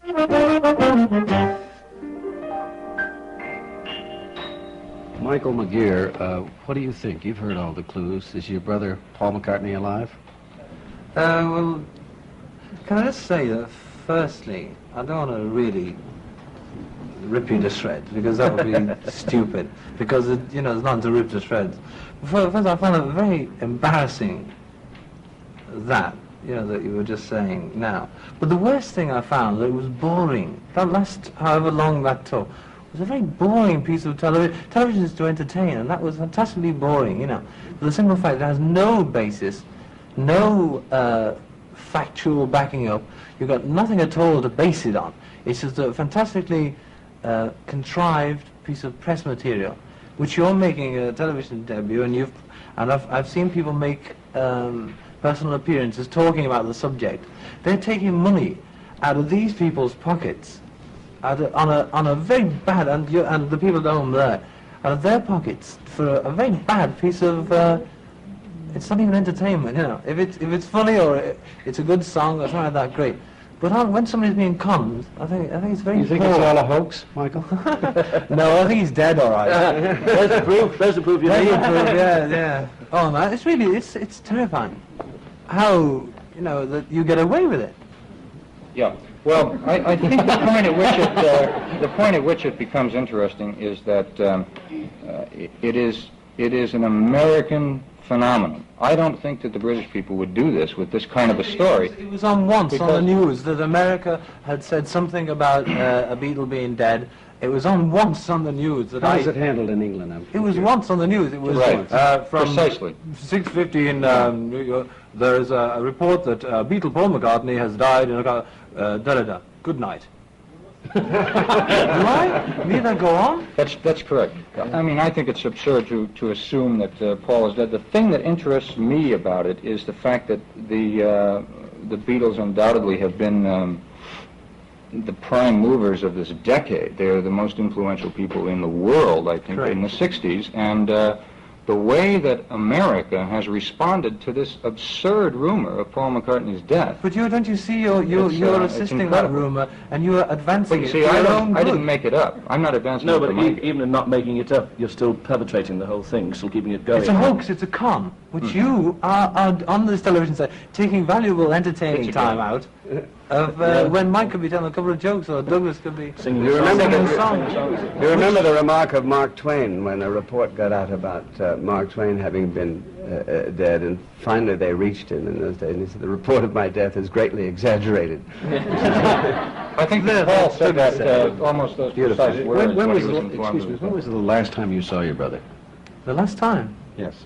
Michael McGear, what do you think? You've heard all the clues. Is your brother Paul McCartney alive? Well, can I just say that firstly, I don't want to really rip you to shreds, because that would be stupid, because, there's nothing to rip to shreds. First, I found it very embarrassing that you were just saying now. But the worst thing I found, that it was boring. That last, however long that took, was a very boring piece of television. Television is to entertain, and that was fantastically boring, For the simple fact that it has no basis, no factual backing up. You've got nothing at all to base it on. It's just a fantastically contrived piece of press material, which you're making a television debut, and I've seen people make personal appearances talking about the subject. They're taking money out of these people's pockets on a very bad, and the people at home there, out of their pockets for a very bad piece of. It's not even entertainment, If it's funny or it's a good song or something like that, great. But when somebody's being conned, I think it's very. You think it's all a hoax, Michael? No, I think he's dead, all right. There's the proof. There's the proof you need. Yeah. Oh man, it's terrifying. How that you get away with it. Yeah. Well, I think the point at which it becomes interesting is that it is an American phenomenon. I don't think that the British people would do this with this kind of a story. It was on once on the news that America had said something about a Beatle being dead. It was on once on the news that How is it handled in England? It was once on the news. It was right. From Precisely. 6:50 in New York. There is a report that Beatle Paul McCartney has died in a Good night. Right? Need I go on? That's correct. I mean, I think it's absurd to assume that Paul is dead. The thing that interests me about it is the fact that the Beatles undoubtedly have been the prime movers of this decade. They're the most influential people in the world, I think, in the 60s, and the way that America has responded to this absurd rumor of Paul McCartney's death. But don't you see you're assisting that rumor, and you're advancing but it see, for your own I good. didn't make it up. I'm not advancing No, it but for Mike. even in not making it up, you're still perpetrating the whole thing, still keeping it going. It's a hoax, it's a con, which you are on this television set taking valuable entertaining time out of when Mike could be telling a couple of jokes or Douglas could be Singing You remember songs. You remember the remark of Mark Twain when a report got out about Mark Twain having been dead, and finally they reached him in those days, and he said, "The report of my death is greatly exaggerated." I think that Paul said that almost those precise words When when was he was the, informed excuse me, of when his was the last time you saw your brother? The last time Yes.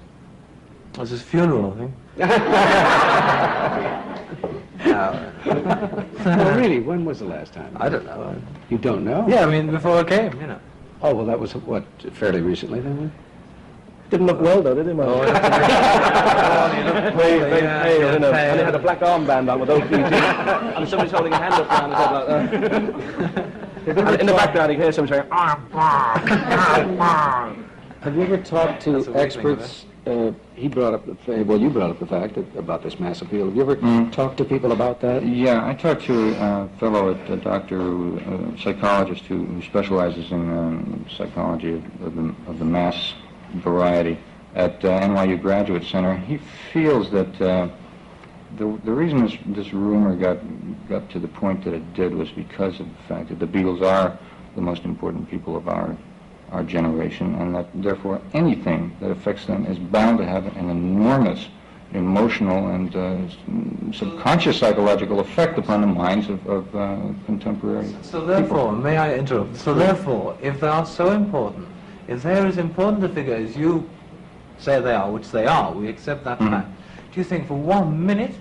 was his funeral, I think. Well, really, when was the last time? I don't know. You don't know? Yeah, I mean before I came, Oh, well, that was, what, fairly recently then? Didn't look well, though, did he, Mike? Very pale, and he had a black armband on with those things, and somebody's holding a hand up down his head like that. And in the background, you can hear somebody saying, Have you ever talked That's to a weird experts? He brought up you brought up the fact about this mass appeal. Have you ever talked to people about that? Yeah, I talked to a fellow, a doctor, a psychologist who specializes in psychology of the mass variety at NYU Graduate Center. He feels that the reason this rumor got to the point that it did was because of the fact that the Beatles are the most important people of our generation, and that therefore anything that affects them is bound to have an enormous emotional and subconscious psychological effect upon the minds of contemporary So therefore, may I interrupt? So therefore, if they are so important, if they're as important a figure as you say they are, which they are, we accept that fact, do you think for 1 minute,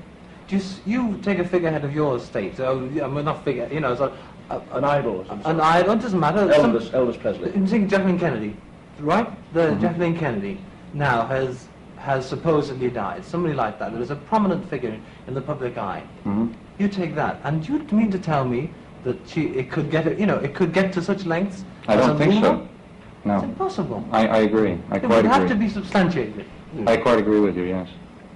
you take a figurehead of your state, I mean not figure, so an idol or something. an idol, it doesn't matter. Elvis Presley. You think Jacqueline Kennedy, right? Jacqueline Kennedy now has supposedly died. Somebody like that. There is a prominent figure in the public eye. You take that, and you mean to tell me that it could get to such lengths? I don't think rumor? so. No. It's impossible. I agree. I It quite would have agree. to be substantiated. I quite agree with you, yes.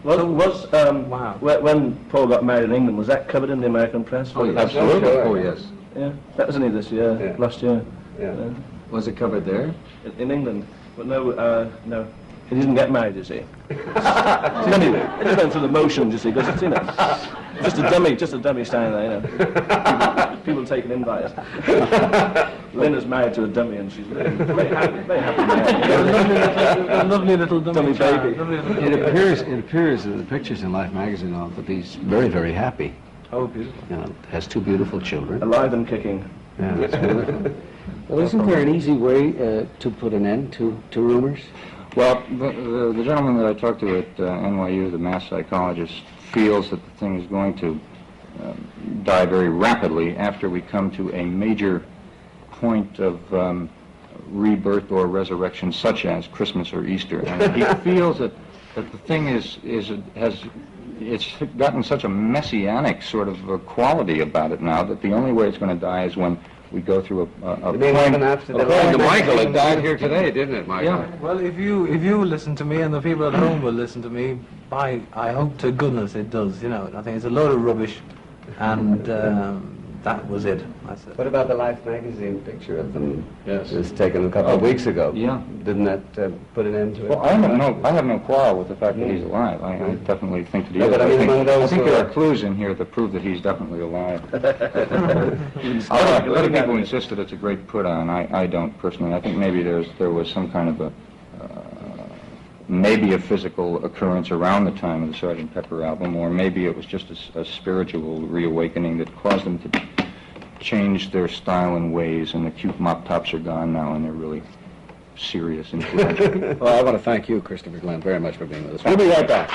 Wow. When Paul got married in England, was that covered in the American press? Absolutely. Oh, yes. Yeah, that was only this year, Yeah. last year. Yeah. Was it covered there? In England. But no. He didn't get married, you see. Anyway, it just went through the motions, you see, because it's, just a dummy standing there, People take an invite. Linda's married to a dummy, and she's very happy married. A lovely little Dummy baby. It appears in the pictures in Life magazine that he's very, very happy. Oh, beautiful. You know, has two beautiful children. Alive and kicking. Yeah, that's wonderful. Well, isn't there an easy way to put an end to rumors? Well, the gentleman that I talked to at NYU, the mass psychologist, feels that the thing is going to die very rapidly after we come to a major point of rebirth or resurrection, such as Christmas or Easter. And he feels that the thing it's gotten such a messianic sort of quality about it now that the only way it's going to die is when we go through a You mean even after the According to life Michael, it magazine? died here today, didn't it, Michael? Yeah. Well, if you listen to me and the people at home will listen to me, I hope to goodness it does. I think it's a load of rubbish, and that was it. That's it. What about the Life magazine picture of them? Yes. It was taken a couple of weeks ago. Yeah. Didn't that put an end to it? Well, I have no quarrel with the fact that he's alive. I definitely think that he No, is. but I mean among I those think who there are- are clues in here that prove that he's definitely alive. A Other people insist that it's a great put on. I don't personally. I think maybe there was some kind of maybe a physical occurrence around the time of the Sgt. Pepper album, or maybe it was just a spiritual reawakening that caused them to change their style and ways, and the cute mop tops are gone now, and they're really serious and influential. Well, I want to thank you, Christopher Glen, very much for being with us. We'll be right back.